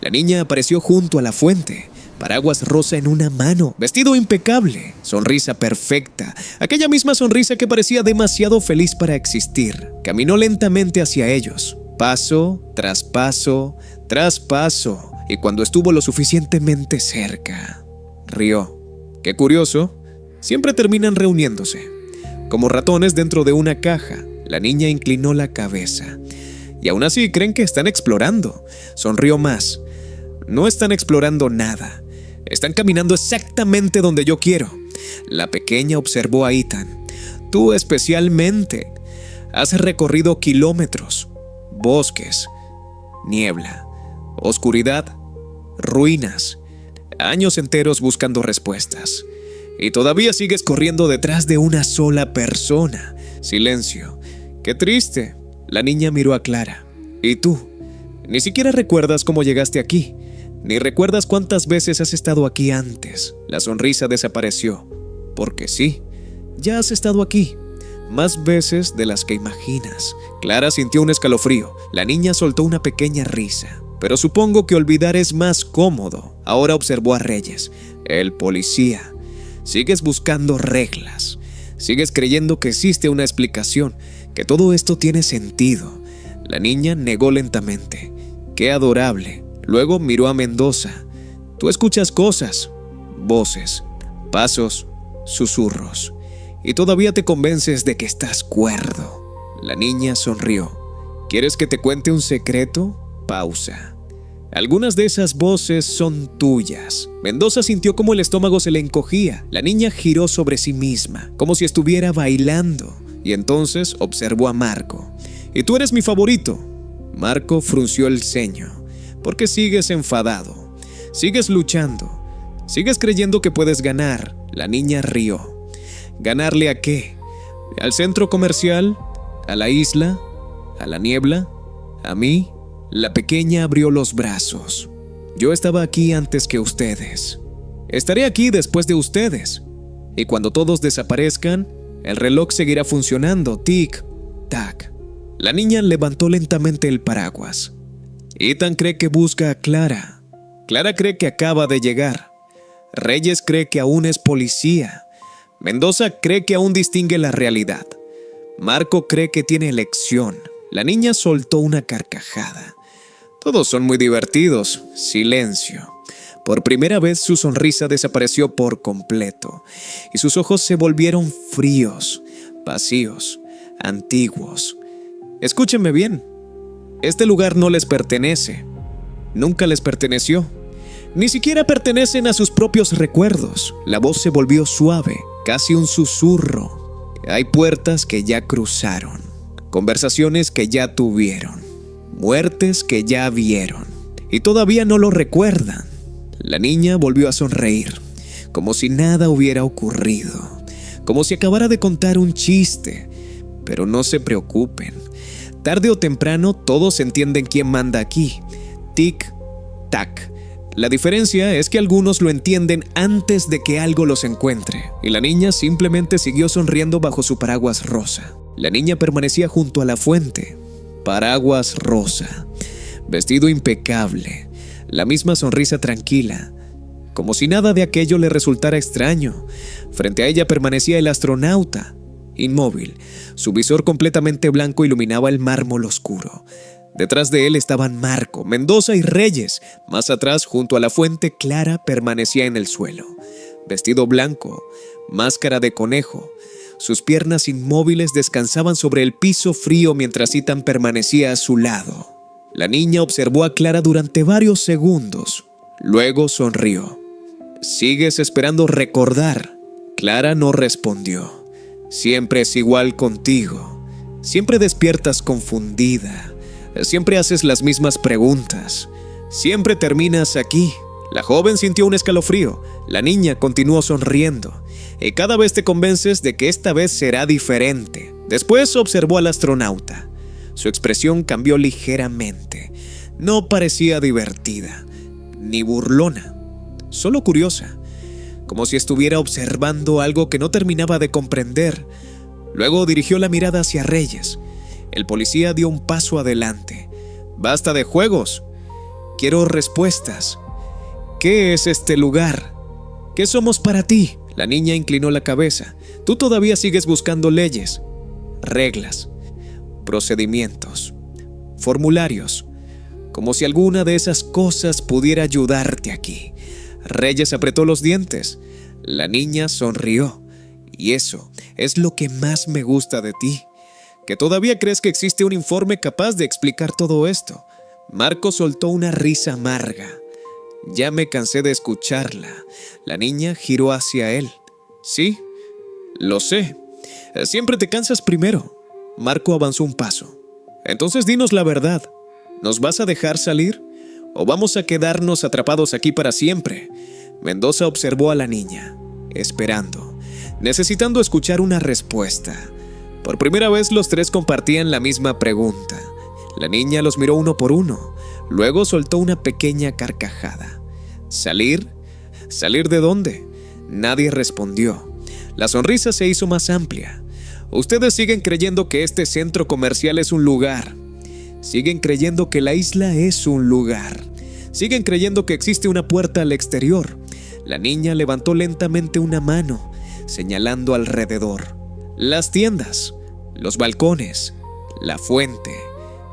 La niña apareció junto a la fuente, paraguas rosa en una mano, vestido impecable, sonrisa perfecta, aquella misma sonrisa que parecía demasiado feliz para existir. Caminó lentamente hacia ellos, paso tras paso tras paso, y cuando estuvo lo suficientemente cerca, rió. Qué curioso, siempre terminan reuniéndose. Como ratones dentro de una caja, la niña inclinó la cabeza. Y aún así creen que están explorando. Sonrió más. No están explorando nada. Están caminando exactamente donde yo quiero. La pequeña observó a Ethan. Tú especialmente. Has recorrido kilómetros, bosques, niebla, oscuridad, ruinas, años enteros buscando respuestas. Y todavía sigues corriendo detrás de una sola persona. Silencio. ¡Qué triste! La niña miró a Clara. ¿Y tú? Ni siquiera recuerdas cómo llegaste aquí. Ni recuerdas cuántas veces has estado aquí antes. La sonrisa desapareció. Porque sí, ya has estado aquí. Más veces de las que imaginas. Clara sintió un escalofrío. La niña soltó una pequeña risa. Pero supongo que olvidar es más cómodo. Ahora observó a Reyes, el policía. Sigues buscando reglas. Sigues creyendo que existe una explicación, que todo esto tiene sentido. La niña negó lentamente. ¡Qué adorable! Luego miró a Mendoza. Tú escuchas cosas, voces, pasos, susurros, y todavía te convences de que estás cuerdo. La niña sonrió. ¿Quieres que te cuente un secreto? Pausa. Algunas de esas voces son tuyas. Mendoza sintió como el estómago se le encogía. La niña giró sobre sí misma, como si estuviera bailando, y entonces observó a Marco. «¿Y tú eres mi favorito?» Marco frunció el ceño. «¿Por qué sigues enfadado? Sigues luchando. Sigues creyendo que puedes ganar». La niña rió. ¿Ganarle a qué? ¿Al centro comercial? ¿A la isla? ¿A la niebla? ¿A mí? La pequeña abrió los brazos. Yo estaba aquí antes que ustedes. Estaré aquí después de ustedes. Y cuando todos desaparezcan, el reloj seguirá funcionando. Tic, tac. La niña levantó lentamente el paraguas. Ethan cree que busca a Clara. Clara cree que acaba de llegar. Reyes cree que aún es policía. Mendoza cree que aún distingue la realidad. Marco cree que tiene elección. La niña soltó una carcajada. Todos son muy divertidos. Silencio. Por primera vez su sonrisa desapareció por completo y sus ojos se volvieron fríos, vacíos, antiguos. Escúchenme bien. Este lugar no les pertenece. Nunca les perteneció. Ni siquiera pertenecen a sus propios recuerdos. La voz se volvió suave, casi un susurro. Hay puertas que ya cruzaron, conversaciones que ya tuvieron, muertes que ya vieron y todavía no lo recuerdan. La niña volvió a sonreír, como si nada hubiera ocurrido, como si acabara de contar un chiste. Pero no se preocupen, tarde o temprano todos entienden quién manda aquí. Tic, tac. La diferencia es que algunos lo entienden antes de que algo los encuentre, y la niña simplemente siguió sonriendo bajo su paraguas rosa. La niña permanecía junto a la fuente, paraguas rosa, vestido impecable, la misma sonrisa tranquila, como si nada de aquello le resultara extraño. Frente a ella permanecía el astronauta, inmóvil. Su visor completamente blanco iluminaba el mármol oscuro. Detrás de él estaban Marco, Mendoza y Reyes. Más atrás, junto a la fuente, Clara permanecía en el suelo, vestido blanco, máscara de conejo. Sus piernas inmóviles descansaban sobre el piso frío mientras Ethan permanecía a su lado. La niña observó a Clara durante varios segundos. Luego sonrió. «¿Sigues esperando recordar?» Clara no respondió. «Siempre es igual contigo. Siempre despiertas confundida. Siempre haces las mismas preguntas. Siempre terminas aquí». La joven sintió un escalofrío. La niña continuó sonriendo. «Y cada vez te convences de que esta vez será diferente». Después observó al astronauta. Su expresión cambió ligeramente. No parecía divertida, ni burlona, solo curiosa, como si estuviera observando algo que no terminaba de comprender. Luego dirigió la mirada hacia Reyes. El policía dio un paso adelante. «Basta de juegos. Quiero respuestas. ¿Qué es este lugar? ¿Qué somos para ti? La niña inclinó la cabeza. Tú todavía sigues buscando leyes, reglas, procedimientos, formularios, como si alguna de esas cosas pudiera ayudarte aquí. Reyes apretó los dientes. La niña sonrió. Y eso es lo que más me gusta de ti, que todavía crees que existe un informe capaz de explicar todo esto. Marco soltó una risa amarga. Ya me cansé de escucharla. La niña giró hacia él. Sí, lo sé. Siempre te cansas primero. Marco avanzó un paso. Entonces dinos la verdad. ¿Nos vas a dejar salir? ¿O vamos a quedarnos atrapados aquí para siempre? Mendoza observó a la niña, esperando, necesitando escuchar una respuesta. Por primera vez los tres compartían la misma pregunta. La niña los miró uno por uno. Luego soltó una pequeña carcajada. ¿Salir? ¿Salir de dónde? Nadie respondió. La sonrisa se hizo más amplia. Ustedes siguen creyendo que este centro comercial es un lugar. Siguen creyendo que la isla es un lugar. Siguen creyendo que existe una puerta al exterior. La niña levantó lentamente una mano, señalando alrededor. Las tiendas, los balcones, la fuente,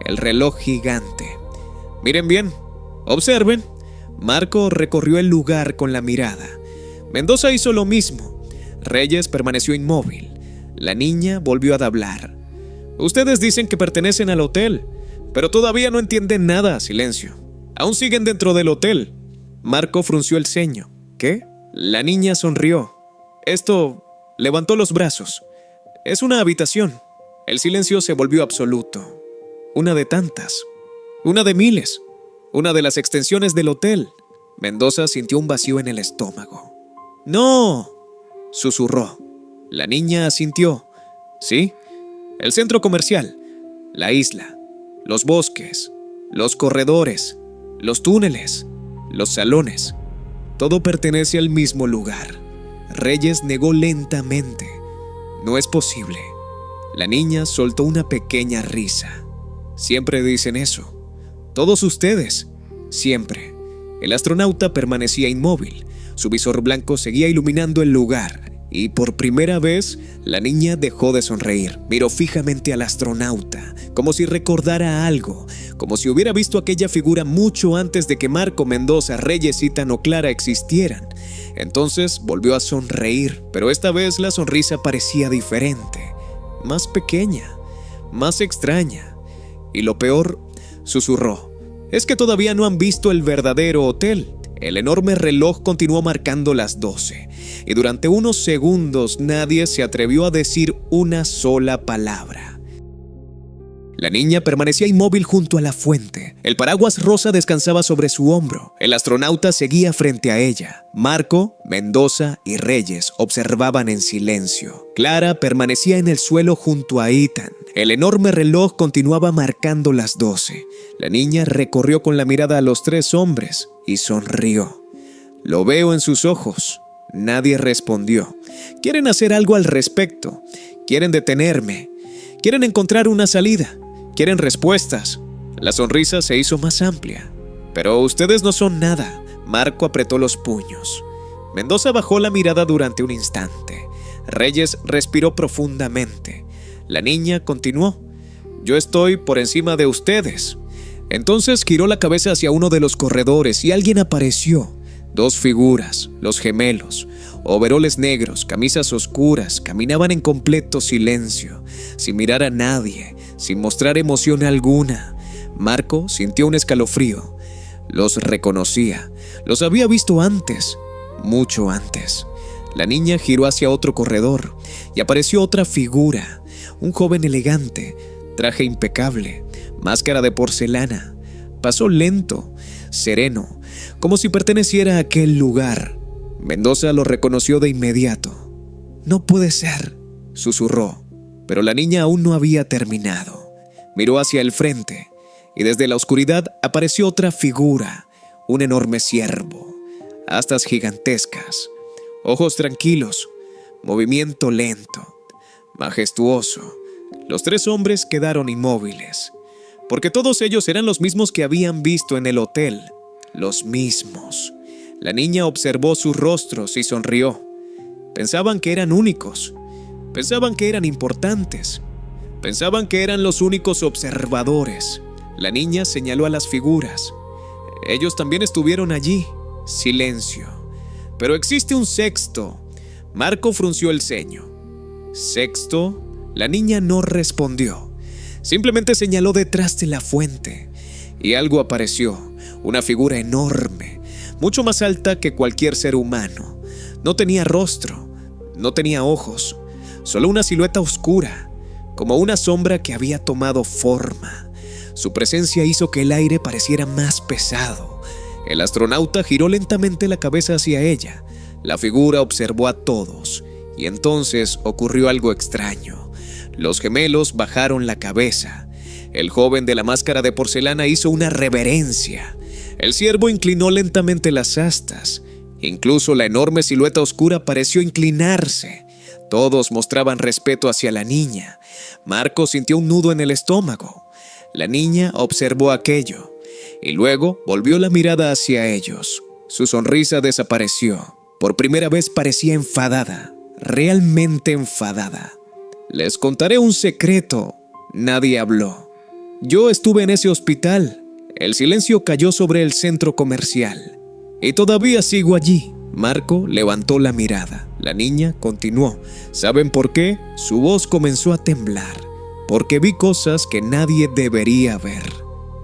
el reloj gigante. Miren bien, observen. Marco recorrió el lugar con la mirada. Mendoza hizo lo mismo. Reyes permaneció inmóvil. La niña volvió a hablar. Ustedes dicen que pertenecen al hotel, pero todavía no entienden nada. Silencio. Aún siguen dentro del hotel. Marco frunció el ceño. ¿Qué? La niña sonrió. Esto levantó los brazos. Es una habitación. El silencio se volvió absoluto. Una de tantas. Una de miles. Una de las extensiones del hotel. Mendoza sintió un vacío en el estómago. ¡No!, susurró. La niña asintió. Sí, el centro comercial, la isla, los bosques, los corredores, los túneles, los salones. Todo pertenece al mismo lugar. Reyes negó lentamente. No es posible. La niña soltó una pequeña risa. Siempre dicen eso. Todos ustedes. Siempre. El astronauta permanecía inmóvil. Su visor blanco seguía iluminando el lugar. Y por primera vez, la niña dejó de sonreír. Miró fijamente al astronauta, como si recordara algo, como si hubiera visto aquella figura mucho antes de que Marco, Mendoza, Reyes y Tano Clara existieran. Entonces volvió a sonreír, pero esta vez la sonrisa parecía diferente, más pequeña, más extraña. Y lo peor, susurró, es que todavía no han visto el verdadero hotel. El enorme reloj continuó marcando las 12, y durante unos segundos nadie se atrevió a decir una sola palabra. La niña permanecía inmóvil junto a la fuente. El paraguas rosa descansaba sobre su hombro. El astronauta seguía frente a ella. Marco, Mendoza y Reyes observaban en silencio. Clara permanecía en el suelo junto a Ethan. El enorme reloj continuaba marcando las 12. La niña recorrió con la mirada a los tres hombres y sonrió. Lo veo en sus ojos. Nadie respondió. Quieren hacer algo al respecto. Quieren detenerme. Quieren encontrar una salida. Quieren respuestas. La sonrisa se hizo más amplia. Pero ustedes no son nada. Marco apretó los puños. Mendoza bajó la mirada durante un instante. Reyes respiró profundamente. La niña continuó. Yo estoy por encima de ustedes. Entonces giró la cabeza hacia uno de los corredores y alguien apareció. Dos figuras, los gemelos, overoles negros, camisas oscuras, caminaban en completo silencio, sin mirar a nadie, sin mostrar emoción alguna. Marco sintió un escalofrío. Los reconocía. Los había visto antes, mucho antes. La niña giró hacia otro corredor y apareció otra figura. Un joven elegante, traje impecable, máscara de porcelana. Pasó lento, sereno, como si perteneciera a aquel lugar. Mendoza lo reconoció de inmediato. No puede ser, susurró, pero la niña aún no había terminado. Miró hacia el frente y desde la oscuridad apareció otra figura, un enorme ciervo, astas gigantescas, ojos tranquilos, movimiento lento, majestuoso. Los tres hombres quedaron inmóviles, porque todos ellos eran los mismos que habían visto en el hotel. los mismos. La niña observó sus rostros y sonrió. Pensaban que eran únicos. Pensaban que eran importantes. Pensaban que eran los únicos observadores. La niña señaló a las figuras. Ellos también estuvieron allí. Silencio. Pero existe un sexto. Marco frunció el ceño. ¿Sexto? La niña no respondió. Simplemente señaló detrás de la fuente. Y algo apareció. Una figura enorme, mucho más alta que cualquier ser humano. No tenía rostro, no tenía ojos, solo una silueta oscura, como una sombra que había tomado forma. Su presencia hizo que el aire pareciera más pesado. El astronauta giró lentamente la cabeza hacia ella. La figura observó a todos, y entonces ocurrió algo extraño. Los gemelos bajaron la cabeza. El joven de la máscara de porcelana hizo una reverencia. El ciervo inclinó lentamente las astas. Incluso la enorme silueta oscura pareció inclinarse. Todos mostraban respeto hacia la niña. Marco sintió un nudo en el estómago. La niña observó aquello y luego volvió la mirada hacia ellos. Su sonrisa desapareció. Por primera vez parecía enfadada, realmente enfadada. Les contaré un secreto. Nadie habló. Yo estuve en ese hospital. El silencio cayó sobre el centro comercial. Y todavía sigo allí. Marco levantó la mirada. La niña continuó. ¿Saben por qué? Su voz comenzó a temblar. Porque vi cosas que nadie debería ver.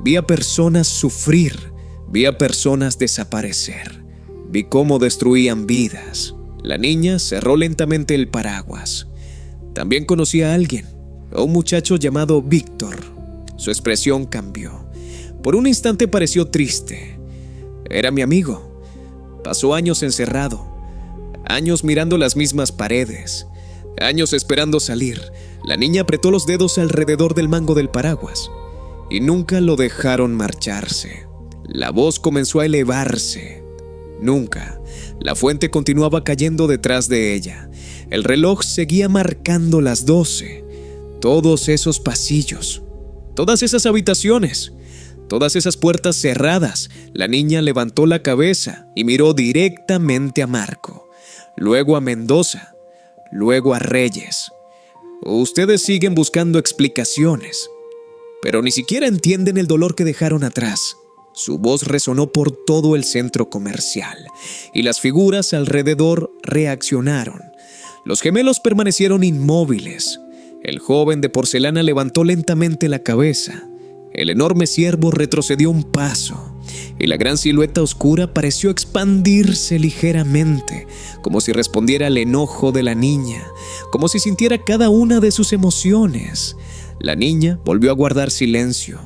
Vi a personas sufrir. Vi a personas desaparecer. Vi cómo destruían vidas. La niña cerró lentamente el paraguas. También conocí a alguien, a un muchacho llamado Víctor. Su expresión cambió. Por un instante pareció triste. Era mi amigo. Pasó años encerrado, años mirando las mismas paredes, años esperando salir. La niña apretó los dedos alrededor del mango del paraguas y nunca lo dejaron marcharse. La voz comenzó a elevarse. Nunca. La fuente continuaba cayendo detrás de ella. El reloj seguía marcando las 12. Todos esos pasillos, todas esas habitaciones, todas esas puertas cerradas. La niña levantó la cabeza y miró directamente a Marco, luego a Mendoza, luego a Reyes. Ustedes siguen buscando explicaciones, pero ni siquiera entienden el dolor que dejaron atrás. Su voz resonó por todo el centro comercial y las figuras alrededor reaccionaron. Los gemelos permanecieron inmóviles. El joven de porcelana levantó lentamente la cabeza. El enorme ciervo retrocedió un paso y la gran silueta oscura pareció expandirse ligeramente, como si respondiera al enojo de la niña, como si sintiera cada una de sus emociones. La niña volvió a guardar silencio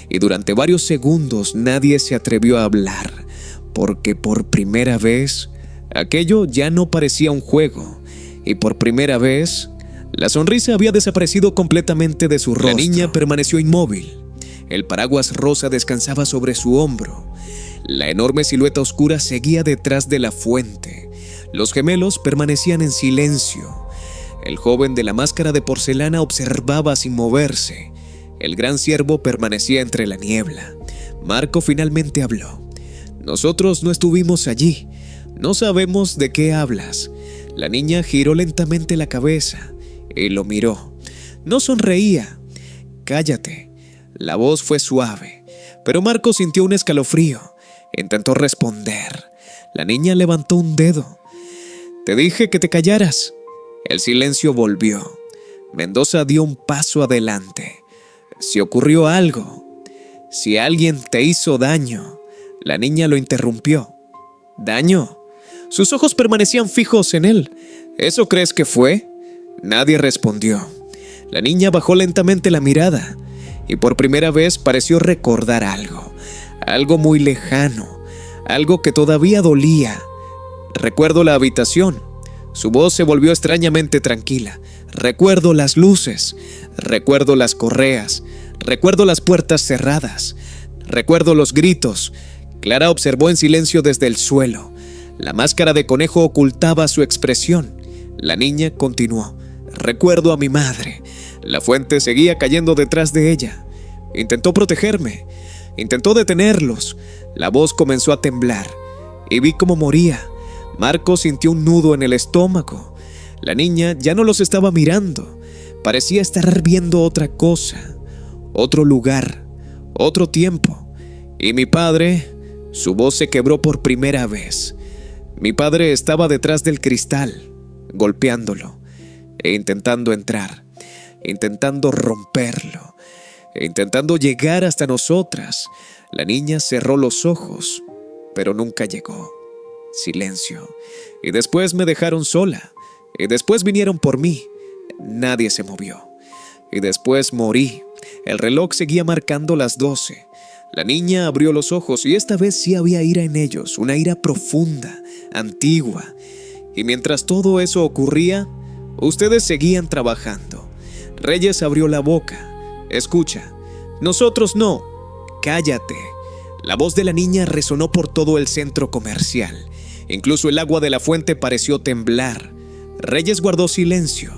y durante varios segundos nadie se atrevió a hablar, porque por primera vez aquello ya no parecía un juego y por primera vez la sonrisa había desaparecido completamente de su rostro. La niña permaneció inmóvil. El paraguas rosa descansaba sobre su hombro. La enorme silueta oscura seguía detrás de la fuente. Los gemelos permanecían en silencio. El joven de la máscara de porcelana observaba sin moverse. El gran ciervo permanecía entre la niebla. Marco finalmente habló. Nosotros no estuvimos allí. No sabemos de qué hablas. La niña giró lentamente la cabeza y lo miró. No sonreía. Cállate. La voz fue suave, pero Marco sintió un escalofrío. Intentó responder. La niña levantó un dedo. Te dije que te callaras. El silencio volvió. Mendoza dio un paso adelante. Si ocurrió algo, si alguien te hizo daño, la niña lo interrumpió. ¿Daño? Sus ojos permanecían fijos en él. ¿Eso crees que fue? Nadie respondió. La niña bajó lentamente la mirada y por primera vez pareció recordar algo. Algo muy lejano, algo que todavía dolía. Recuerdo la habitación. Su voz se volvió extrañamente tranquila. Recuerdo las luces, recuerdo las correas, recuerdo las puertas cerradas, recuerdo los gritos. Clara observó en silencio desde el suelo. La máscara de conejo ocultaba su expresión. La niña continuó. Recuerdo a mi madre. La fuente seguía cayendo detrás de ella. Intentó protegerme. Intentó detenerlos. La voz comenzó a temblar y vi cómo moría. Marco sintió un nudo en el estómago. La niña ya no los estaba mirando. Parecía estar viendo otra cosa, otro lugar, otro tiempo. Y mi padre, su voz se quebró por primera vez. Mi padre estaba detrás del cristal, golpeándolo e intentando entrar, intentando romperlo, e intentando llegar hasta nosotras. La niña cerró los ojos, pero nunca llegó. Silencio. Y después me dejaron sola. Y después vinieron por mí. Nadie se movió. Y después morí. El reloj seguía marcando las 12. La niña abrió los ojos y esta vez sí había ira en ellos, una ira profunda, antigua. Y mientras todo eso ocurría, ustedes seguían trabajando. Reyes abrió la boca. Escucha, nosotros no. Cállate. La voz de la niña resonó por todo el centro comercial. Incluso el agua de la fuente pareció temblar. Reyes guardó silencio.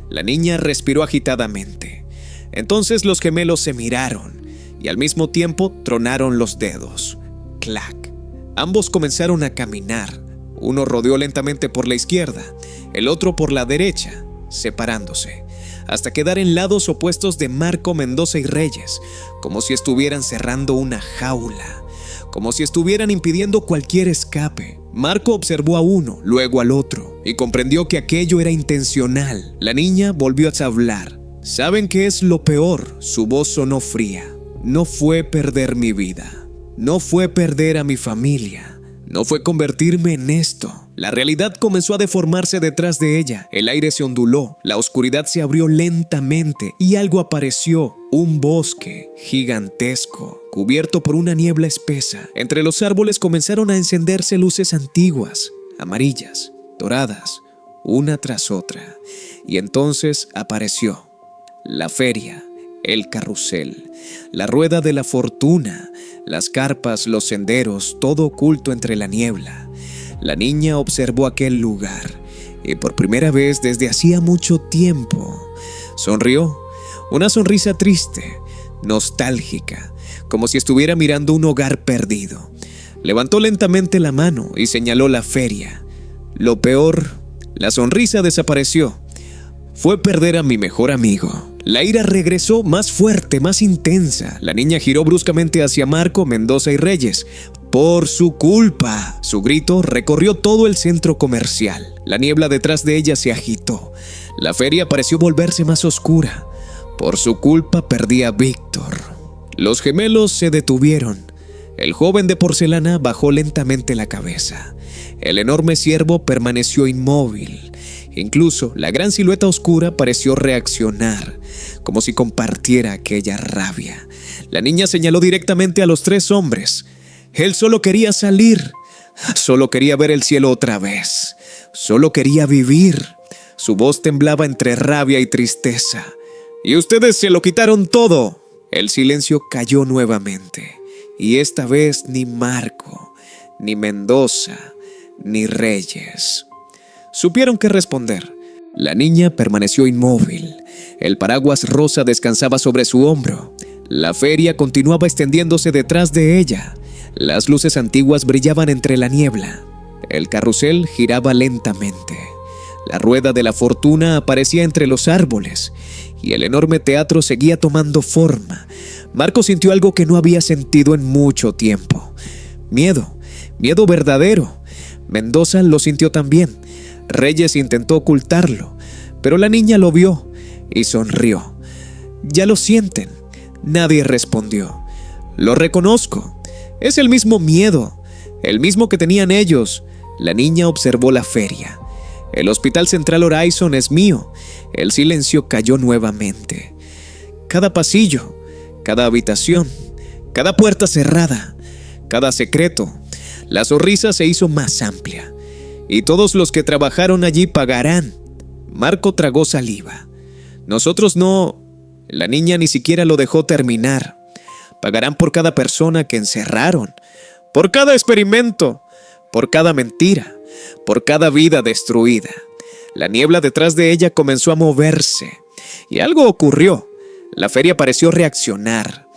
La niña respiró agitadamente. Entonces los gemelos se miraron y al mismo tiempo tronaron los dedos. Clac. Ambos comenzaron a caminar. Uno rodeó lentamente por la izquierda, el otro por la derecha, separándose, hasta quedar en lados opuestos de Marco, Mendoza y Reyes, como si estuvieran cerrando una jaula, como si estuvieran impidiendo cualquier escape. Marco observó a uno, luego al otro, y comprendió que aquello era intencional. La niña volvió a hablar. ¿Saben qué es lo peor? Su voz sonó fría. No fue perder mi vida. No fue perder a mi familia. No fue convertirme en esto. La realidad comenzó a deformarse detrás de ella. El aire se onduló, la oscuridad se abrió lentamente y algo apareció. Un bosque gigantesco, cubierto por una niebla espesa. Entre los árboles comenzaron a encenderse luces antiguas, amarillas, doradas, una tras otra. Y entonces apareció la feria, el carrusel, la rueda de la fortuna, las carpas, los senderos, todo oculto entre la niebla. La niña observó aquel lugar y por primera vez desde hacía mucho tiempo sonrió. Una sonrisa triste, nostálgica, como si estuviera mirando un hogar perdido. Levantó lentamente la mano y señaló la feria. Lo peor, la sonrisa desapareció. Fue perder a mi mejor amigo. La ira regresó más fuerte, más intensa. La niña giró bruscamente hacia Marco, Mendoza y Reyes. ¡Por su culpa! Su grito recorrió todo el centro comercial. La niebla detrás de ella se agitó. La feria pareció volverse más oscura. Por su culpa perdí a Víctor. Los gemelos se detuvieron. El joven de porcelana bajó lentamente la cabeza. El enorme ciervo permaneció inmóvil. Incluso la gran silueta oscura pareció reaccionar, como si compartiera aquella rabia. La niña señaló directamente a los tres hombres. Él solo quería salir. Solo quería ver el cielo otra vez. Solo quería vivir. Su voz temblaba entre rabia y tristeza. Y ustedes se lo quitaron todo. El silencio cayó nuevamente. Y esta vez ni Marco, ni Mendoza, ni Reyes supieron qué responder. La niña permaneció inmóvil. El paraguas rosa descansaba sobre su hombro. La feria continuaba extendiéndose detrás de ella. Las luces antiguas brillaban entre la niebla. El carrusel giraba lentamente. La rueda de la fortuna aparecía entre los árboles y el enorme teatro seguía tomando forma. Marco sintió algo que no había sentido en mucho tiempo. Miedo, miedo verdadero. Mendoza lo sintió también. Reyes intentó ocultarlo, pero la niña lo vio y sonrió. «Ya lo sienten». Nadie respondió. «Lo reconozco. Es el mismo miedo, el mismo que tenían ellos». La niña observó la feria. «El Hospital Central Horizon es mío». El silencio cayó nuevamente. Cada pasillo, cada habitación, cada puerta cerrada, cada secreto. La sonrisa se hizo más amplia. «Y todos los que trabajaron allí pagarán». Marco tragó saliva. «Nosotros no». La niña ni siquiera lo dejó terminar. «Pagarán por cada persona que encerraron, por cada experimento, por cada mentira, por cada vida destruida». La niebla detrás de ella comenzó a moverse y algo ocurrió. La feria pareció reaccionar,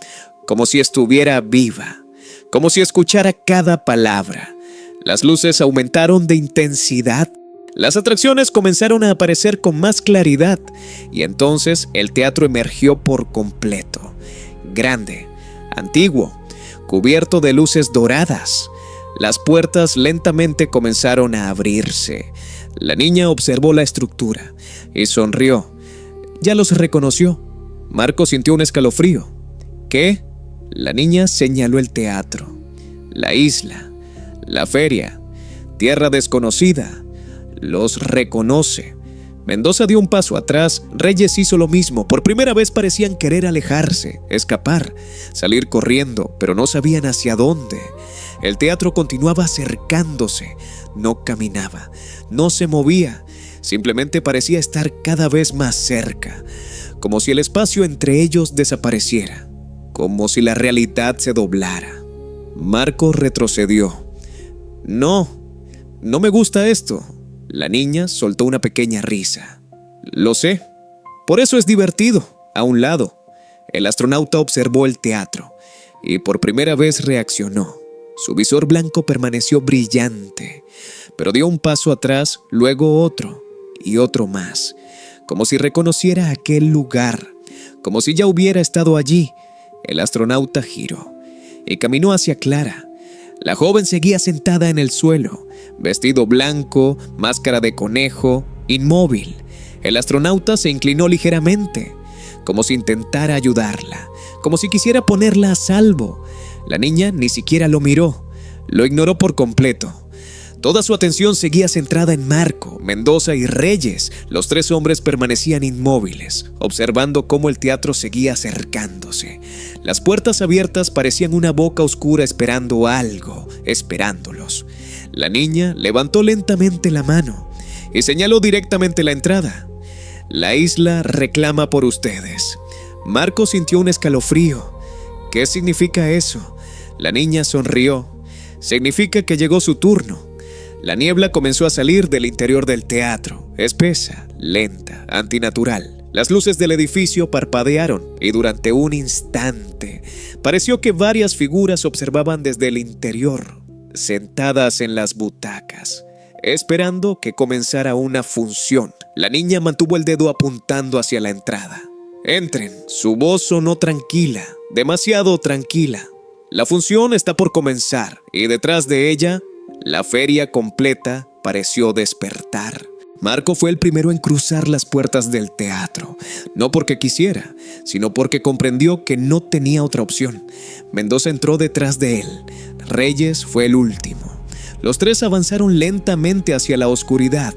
como si estuviera viva. como si escuchara cada palabra. Las luces aumentaron de intensidad. Las atracciones comenzaron a aparecer con más claridad y entonces el teatro emergió por completo. Grande, antiguo, cubierto de luces doradas. Las puertas lentamente comenzaron a abrirse. La niña observó la estructura y sonrió. Ya los reconoció. Marco sintió un escalofrío. ¿Qué? La niña señaló el teatro, la isla, la feria, tierra desconocida. Los reconoce. Mendoza dio un paso atrás. Reyes hizo lo mismo. Por primera vez parecían querer alejarse, escapar, salir corriendo, pero no sabían hacia dónde. El teatro continuaba acercándose. No caminaba, no se movía. Simplemente parecía estar cada vez más cerca, como si el espacio entre ellos desapareciera, como si la realidad se doblara. Marco retrocedió. No me gusta esto. La niña soltó una pequeña risa. Lo sé. Por eso es divertido. A un lado, el astronauta observó el teatro y por primera vez reaccionó. Su visor blanco permaneció brillante, pero dio un paso atrás, luego otro y otro más, como si reconociera aquel lugar, como si ya hubiera estado allí. El astronauta giró y caminó hacia Clara. La joven seguía sentada en el suelo, vestido blanco, máscara de conejo, inmóvil. El astronauta se inclinó ligeramente, como si intentara ayudarla, como si quisiera ponerla a salvo. La niña ni siquiera lo miró, lo ignoró por completo. Toda su atención seguía centrada en Marco, Mendoza y Reyes. Los tres hombres permanecían inmóviles, observando cómo el teatro seguía acercándose. Las puertas abiertas parecían una boca oscura esperando algo, esperándolos. La niña levantó lentamente la mano y señaló directamente la entrada. La isla reclama por ustedes. Marco sintió un escalofrío. ¿Qué significa eso? La niña sonrió. Significa que llegó su turno. La niebla comenzó a salir del interior del teatro, espesa, lenta, antinatural. Las luces del edificio parpadearon y durante un instante pareció que varias figuras observaban desde el interior, sentadas en las butacas, esperando que comenzara una función. La niña mantuvo el dedo apuntando hacia la entrada. Entren. Su voz sonó tranquila, demasiado tranquila. La función está por comenzar y detrás de ella, la feria completa pareció despertar. Marco fue el primero en cruzar las puertas del teatro, no porque quisiera, sino porque comprendió que no tenía otra opción. Mendoza entró detrás de él. Reyes fue el último. Los tres avanzaron lentamente hacia la oscuridad.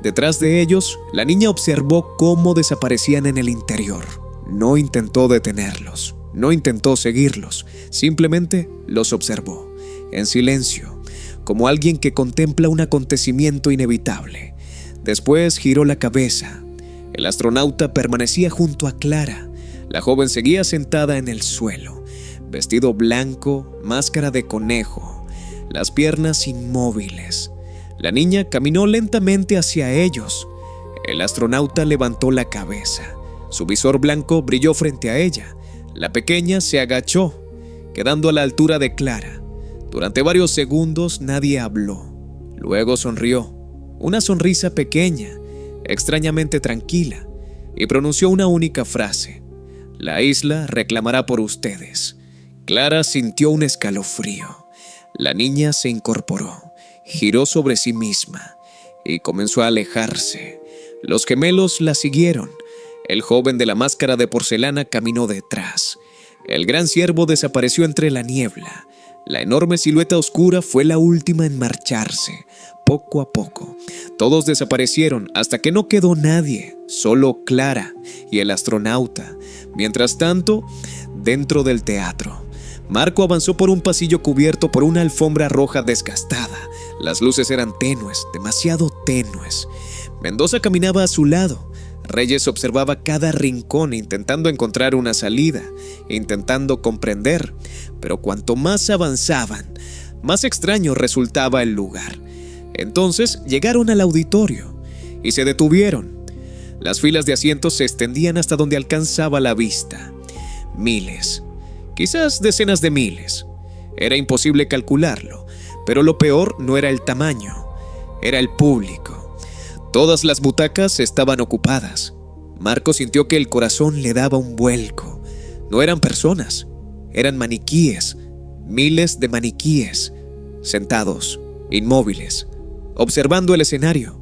Detrás de ellos, la niña observó cómo desaparecían en el interior. No intentó detenerlos, no intentó seguirlos, simplemente los observó, en silencio, como alguien que contempla un acontecimiento inevitable. Después giró la cabeza. El astronauta permanecía junto a Clara. La joven seguía sentada en el suelo, vestido blanco, máscara de conejo, las piernas inmóviles. La niña caminó lentamente hacia ellos. El astronauta levantó la cabeza. Su visor blanco brilló frente a ella. La pequeña se agachó, quedando a la altura de Clara. Durante varios segundos nadie habló. Luego sonrió, una sonrisa pequeña, extrañamente tranquila, y pronunció una única frase: la isla reclamará por ustedes. Clara sintió un escalofrío. La niña se incorporó, giró sobre sí misma y comenzó a alejarse. Los gemelos la siguieron. El joven de la máscara de porcelana caminó detrás. El gran ciervo desapareció entre la niebla. La enorme silueta oscura fue la última en marcharse. Poco a poco, todos desaparecieron hasta que no quedó nadie, solo Clara y el astronauta. Mientras tanto, dentro del teatro, Marco avanzó por un pasillo cubierto por una alfombra roja desgastada. Las luces eran tenues, demasiado tenues. Mendoza caminaba a su lado. Reyes observaba cada rincón intentando encontrar una salida, intentando comprender, pero cuanto más avanzaban, más extraño resultaba el lugar. Entonces llegaron al auditorio y se detuvieron. Las filas de asientos se extendían hasta donde alcanzaba la vista. Miles, quizás decenas de miles. Era imposible calcularlo, pero lo peor no era el tamaño, era el público. Todas las butacas estaban ocupadas. Marco sintió que el corazón le daba un vuelco. No eran personas, eran maniquíes, miles de maniquíes, sentados, inmóviles, observando el escenario,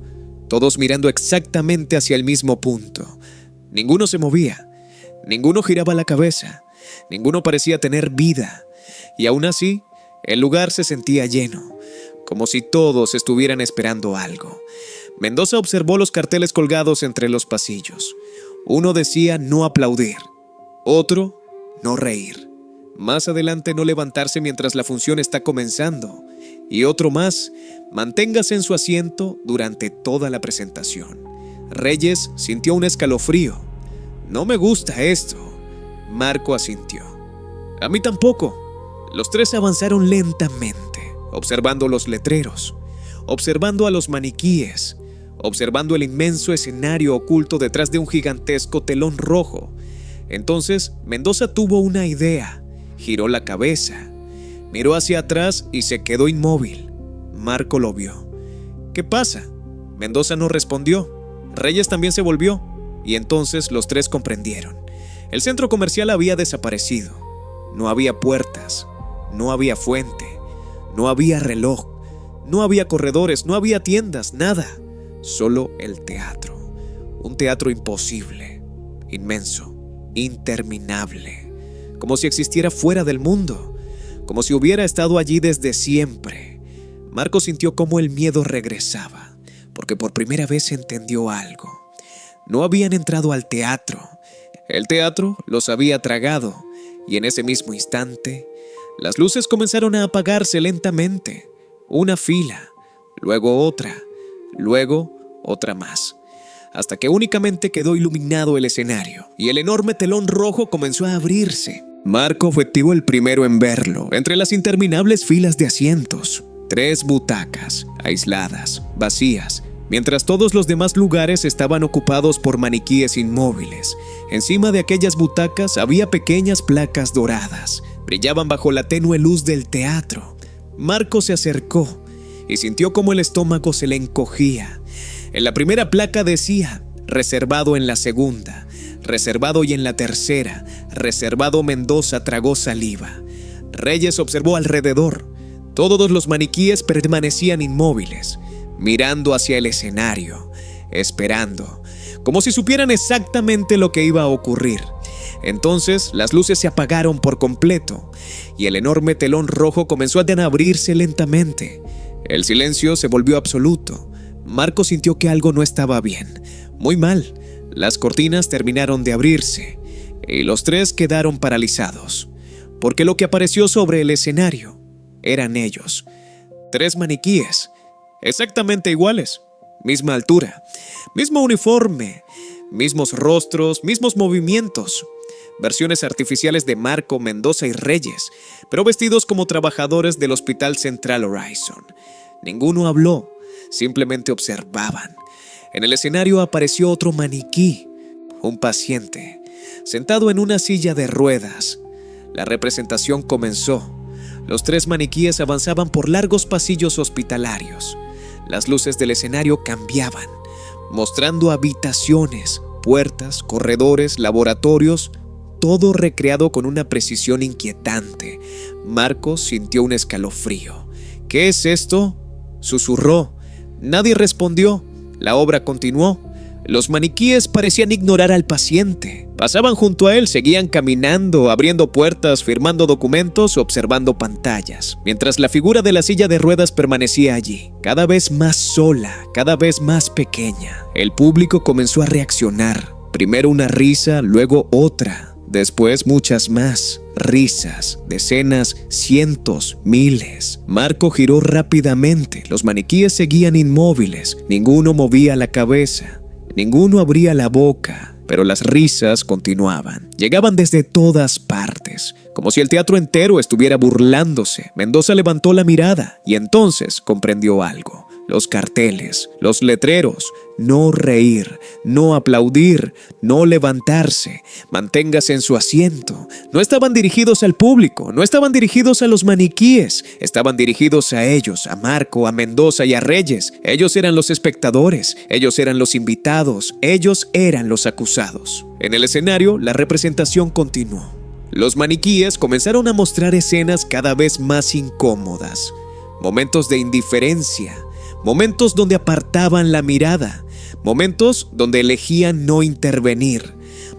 todos mirando exactamente hacia el mismo punto. Ninguno se movía, ninguno giraba la cabeza, ninguno parecía tener vida, y aún así, el lugar se sentía lleno, como si todos estuvieran esperando algo. Mendoza observó los carteles colgados entre los pasillos. Uno decía no aplaudir, otro no reír. Más adelante no levantarse mientras la función está comenzando. Y otro más, manténgase en su asiento durante toda la presentación. Reyes sintió un escalofrío. No me gusta esto. Marco asintió. A mí tampoco. Los tres avanzaron lentamente, observando los letreros, observando a los maniquíes, observando el inmenso escenario oculto detrás de un gigantesco telón rojo. Entonces, Mendoza tuvo una idea. Giró la cabeza, miró hacia atrás y se quedó inmóvil. Marco lo vio. ¿Qué pasa? Mendoza no respondió. Reyes también se volvió, y entonces los tres comprendieron. El centro comercial había desaparecido. No había puertas, no había fuente, no había reloj, no había corredores, no había tiendas, nada. Solo el teatro. Un teatro imposible, inmenso, interminable. Como si existiera fuera del mundo, como si hubiera estado allí desde siempre. Marco sintió cómo el miedo regresaba, porque por primera vez entendió algo. No habían entrado al teatro. El teatro los había tragado, y en ese mismo instante, las luces comenzaron a apagarse lentamente. Una fila, luego otra más, hasta que únicamente quedó iluminado el escenario, y el enorme telón rojo comenzó a abrirse. Marco fue el primero en verlo, entre las interminables filas de asientos. 3 butacas, aisladas, vacías, mientras todos los demás lugares estaban ocupados por maniquíes inmóviles. Encima de aquellas butacas había pequeñas placas doradas, brillaban bajo la tenue luz del teatro. Marco se acercó y sintió cómo el estómago se le encogía. En la primera placa decía, reservado en la segunda, reservado y en la tercera, reservado. Mendoza tragó saliva. Reyes observó alrededor. Todos los maniquíes permanecían inmóviles, mirando hacia el escenario, esperando, como si supieran exactamente lo que iba a ocurrir. Entonces las luces se apagaron por completo y el enorme telón rojo comenzó a abrirse lentamente. El silencio se volvió absoluto. Marco sintió que algo no estaba bien, muy mal. Las cortinas terminaron de abrirse y los tres quedaron paralizados, porque lo que apareció sobre el escenario eran ellos. 3 maniquíes, exactamente iguales, misma altura, mismo uniforme, mismos rostros, mismos movimientos. Versiones artificiales de Marco, Mendoza y Reyes, pero vestidos como trabajadores del Hospital Central Horizon. Ninguno habló, simplemente observaban. En el escenario apareció otro maniquí, un paciente, sentado en una silla de ruedas. La representación comenzó. Los 3 maniquíes avanzaban por largos pasillos hospitalarios. Las luces del escenario cambiaban, mostrando habitaciones, puertas, corredores, laboratorios, todo recreado con una precisión inquietante. Marcos sintió un escalofrío. ¿Qué es esto?, susurró. Nadie respondió. La obra continuó. Los maniquíes parecían ignorar al paciente. Pasaban junto a él, seguían caminando, abriendo puertas, firmando documentos, observando pantallas, mientras la figura de la silla de ruedas permanecía allí, cada vez más sola, cada vez más pequeña. El público comenzó a reaccionar. Primero una risa, luego otra. Después muchas más. Risas, decenas, cientos, miles. Marco giró rápidamente. Los maniquíes seguían inmóviles. Ninguno movía la cabeza. Ninguno abría la boca. Pero las risas continuaban. Llegaban desde todas partes, como si el teatro entero estuviera burlándose. Mendoza levantó la mirada y entonces comprendió algo. Los carteles, los letreros, no reír, no aplaudir, no levantarse, manténgase en su asiento, no estaban dirigidos al público, no estaban dirigidos a los maniquíes, estaban dirigidos a ellos, a Marco, a Mendoza y a Reyes. Ellos eran los espectadores, ellos eran los invitados, ellos eran los acusados. En el escenario, la representación continuó. Los maniquíes comenzaron a mostrar escenas cada vez más incómodas, momentos de indiferencia, momentos donde apartaban la mirada, momentos donde elegían no intervenir,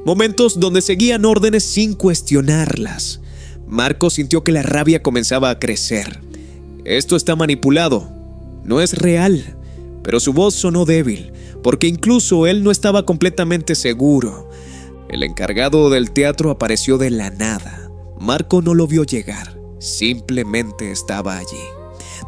momentos donde seguían órdenes sin cuestionarlas. Marco sintió que la rabia comenzaba a crecer. Esto está manipulado, no es real, pero su voz sonó débil, porque incluso él no estaba completamente seguro. El encargado del teatro apareció de la nada. Marco no lo vio llegar, simplemente estaba allí,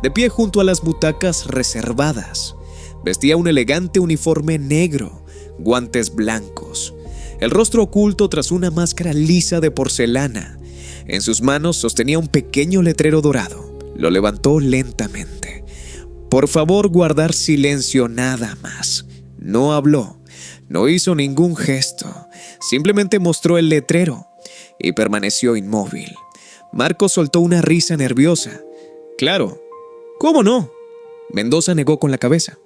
de pie junto a las butacas reservadas. Vestía un elegante uniforme negro, guantes blancos, el rostro oculto tras una máscara lisa de porcelana. En sus manos sostenía un pequeño letrero dorado. Lo levantó lentamente. Por favor, guardar silencio, nada más. No habló, no hizo ningún gesto, simplemente mostró el letrero y permaneció inmóvil. Marco soltó una risa nerviosa. Claro, ¿cómo no? Mendoza negó con la cabeza.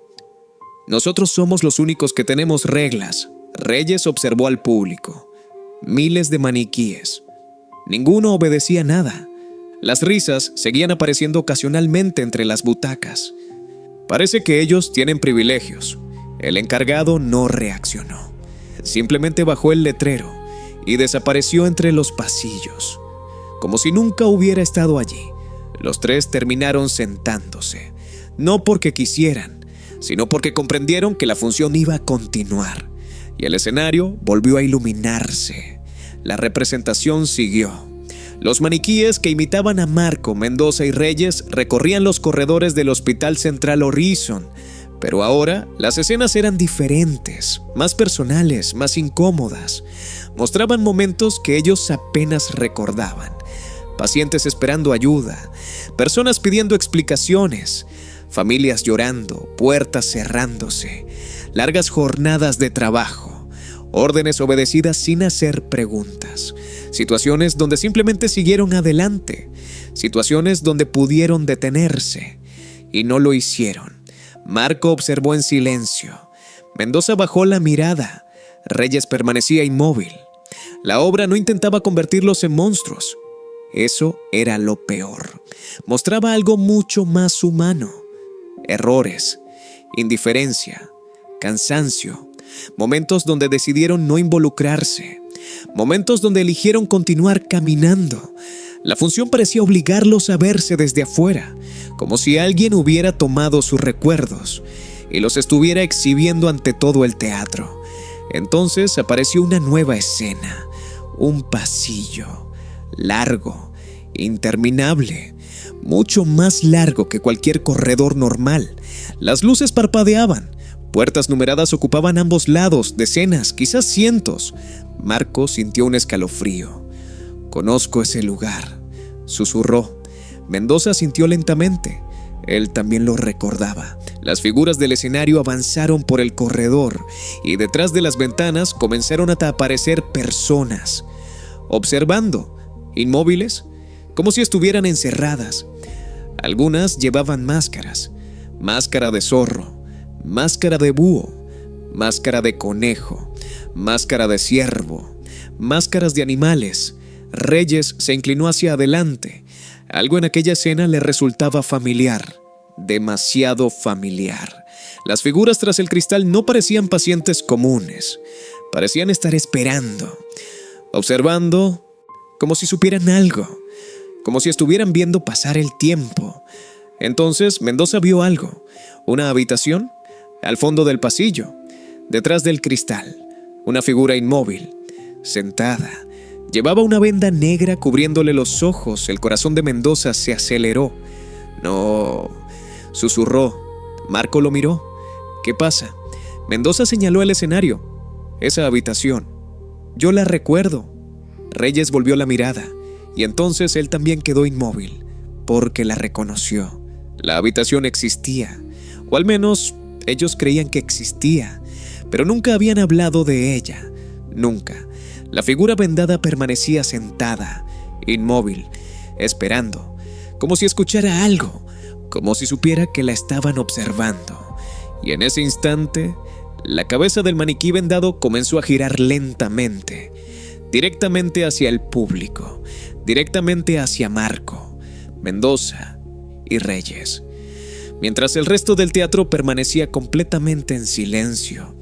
Nosotros somos los únicos que tenemos reglas. Reyes observó al público. Miles de maniquíes. Ninguno obedecía nada. Las risas seguían apareciendo ocasionalmente entre las butacas. Parece que ellos tienen privilegios. El encargado no reaccionó. Simplemente bajó el letrero y desapareció entre los pasillos, como si nunca hubiera estado allí. Los tres terminaron sentándose, no porque quisieran, sino porque comprendieron que la función iba a continuar, y el escenario volvió a iluminarse. La representación siguió. Los maniquíes que imitaban a Marco, Mendoza y Reyes recorrían los corredores del Hospital Central Horizon, pero ahora las escenas eran diferentes, más personales, más incómodas. Mostraban momentos que ellos apenas recordaban. Pacientes esperando ayuda, personas pidiendo explicaciones, familias llorando, puertas cerrándose, largas jornadas de trabajo, órdenes obedecidas sin hacer preguntas, situaciones donde simplemente siguieron adelante, situaciones donde pudieron detenerse y no lo hicieron. Marco observó en silencio. Mendoza bajó la mirada. Reyes permanecía inmóvil. La obra no intentaba convertirlos en monstruos. Eso era lo peor. Mostraba algo mucho más humano. Errores, indiferencia, cansancio, momentos donde decidieron no involucrarse, momentos donde eligieron continuar caminando. La función parecía obligarlos a verse desde afuera, como si alguien hubiera tomado sus recuerdos y los estuviera exhibiendo ante todo el teatro. Entonces apareció una nueva escena, un pasillo, largo, interminable, mucho más largo que cualquier corredor normal. Las luces parpadeaban, puertas numeradas ocupaban ambos lados, decenas, quizás cientos. Marco sintió un escalofrío. «Conozco ese lugar», susurró. Mendoza sintió lentamente. Él también lo recordaba. Las figuras del escenario avanzaron por el corredor y detrás de las ventanas comenzaron a aparecer personas, observando, inmóviles, como si estuvieran encerradas. Algunas llevaban máscaras, máscara de zorro, máscara de búho, máscara de conejo, máscara de ciervo, máscaras de animales. Reyes se inclinó hacia adelante. Algo en aquella escena le resultaba familiar, demasiado familiar. Las figuras tras el cristal no parecían pacientes comunes, parecían estar esperando, observando, como si supieran algo, como si estuvieran viendo pasar el tiempo. Entonces Mendoza vio algo, una habitación al fondo del pasillo, detrás del cristal, una figura inmóvil, sentada. Llevaba una venda negra cubriéndole los ojos. El corazón de Mendoza se aceleró. «No», susurró. Marco lo miró. «¿Qué pasa?» Mendoza señaló el escenario. «Esa habitación. Yo la recuerdo». Reyes volvió la mirada, y entonces él también quedó inmóvil, porque la reconoció. La habitación existía. o al menos ellos creían que existía, pero nunca habían hablado de ella, nunca. La figura vendada permanecía sentada, inmóvil, esperando, como si escuchara algo, como si supiera que la estaban observando. Y en ese instante, la cabeza del maniquí vendado comenzó a girar lentamente, directamente hacia el público, directamente hacia Marco, Mendoza y Reyes. Mientras el resto del teatro permanecía completamente en silencio,